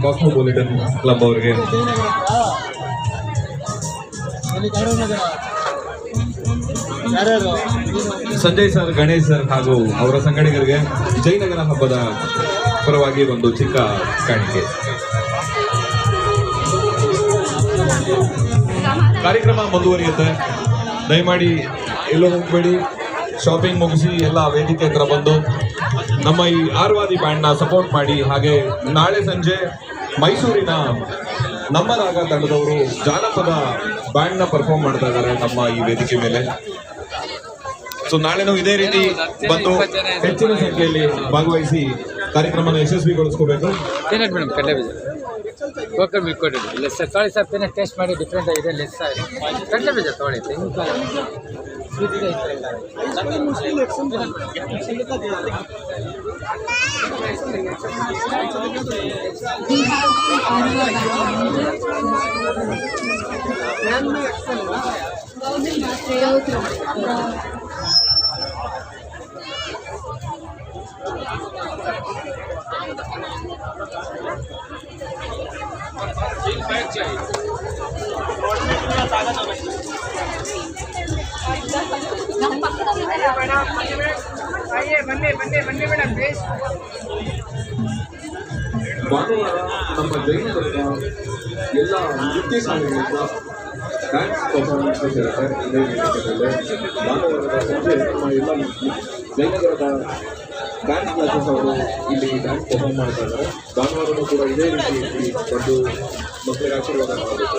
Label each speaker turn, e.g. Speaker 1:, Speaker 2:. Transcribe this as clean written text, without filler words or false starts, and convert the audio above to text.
Speaker 1: Cosmopolitan club ಅವರಿಗೆ, Sanjay sir, Ganesh sir ಹಾಗೂ ಅವರ ಸಂಘಟಕರಿಗೆ ಜಯನಗರ ಹಬ್ಬದ ಪರವಾಗಿ ಒಂದು ಚಿಕ್ಕ ಕಾಣಿಕೆ. ಕಾರ್ಯಕ್ರಮ ಮುಂದುವರಿಯುತ್ತೆ. ದಯಮಾಡಿ ಎಲ್ಲೋ ಹೋಗಬೇಡಿ, ಶಾಪಿಂಗ್ ಮುಗಿಸಿ ಎಲ್ಲ ವೇದಿಕೆ ಹತ್ರ ಬಂದು ನಮ್ಮ ಈ ಆರ್ವಾದಿ ಬ್ಯಾಂಡ್ನ ಸಪೋರ್ಟ್ ಮಾಡಿ. ಹಾಗೆ ನಾಳೆ ಸಂಜೆ ಮೈಸೂರಿನ ನಮ್ಮ ರಾಗ ತಂಡದವರು ಜಾನಪದ ಬ್ಯಾಂಡ್ನ ಪರ್ಫಾರ್ಮ್ ಮಾಡ್ತಾ ಇದ್ದಾರೆ ನಮ್ಮ ಈ ವೇದಿಕೆ ಮೇಲೆ. ಸೊ ನಾಳೆನೂ ಇದೇ ರೀತಿ ಬಂದು ಹೆಚ್ಚಿನ ಸಂಖ್ಯೆಯಲ್ಲಿ ಭಾಗವಹಿಸಿ ಕಾರ್ಯಕ್ರಮನ ಯಶಸ್ವಿಗೊಳಿಸ್ಕೋಬೇಕು.
Speaker 2: ಮೇಡಮ್ ಕಡಲೆ ಬೀಜ ಗೋಕರ್ ಮಿಲ್ಕ್ ಲೆಸ್ ತೊಗೊಳ್ಳಿ ಸರ್. ಪೇನೆ ಟೇಸ್ಟ್ ಮಾಡಿ ಡಿಫ್ರೆಂಟ್ ಆಗಿದೆ. ಲೆಸ್ ಕಡಲೆ ಬೀಜ ತೊಗೊಳ್ಳಿ.
Speaker 1: ಭಾನುವಾರ ನಮ್ಮ ಜೈನಗರದ ಎಲ್ಲ ನೃತ್ಯ ಶಾಲೆಗಳಿಂದ ಡ್ಯಾನ್ಸ್ ಪರ್ಫಾರ್ಮೆನ್ಸಸ್ ಇರುತ್ತೆ. ಇದೇ ವೇದಿಕೆಯಲ್ಲಿ ಭಾನುವಾರದ ಸಂಜೆ ನಮ್ಮ ಎಲ್ಲ ಜೈನಗರದ ಡ್ಯಾನ್ಸ್ ಕ್ಲಾಸಸ್ ಅವರು ಇಲ್ಲಿ ಡ್ಯಾನ್ಸ್ ಪರ್ಫಾರ್ಮ್ ಮಾಡ್ತಾ ಇದ್ದಾರೆ. ಭಾನುವಾರನೂ ಕೂಡ ಇದೇ ರೀತಿ ಬಂದು ಮಕ್ಕಳಿಗೆ ಆಶೀರ್ವಾದ ಮಾಡಬೇಕು.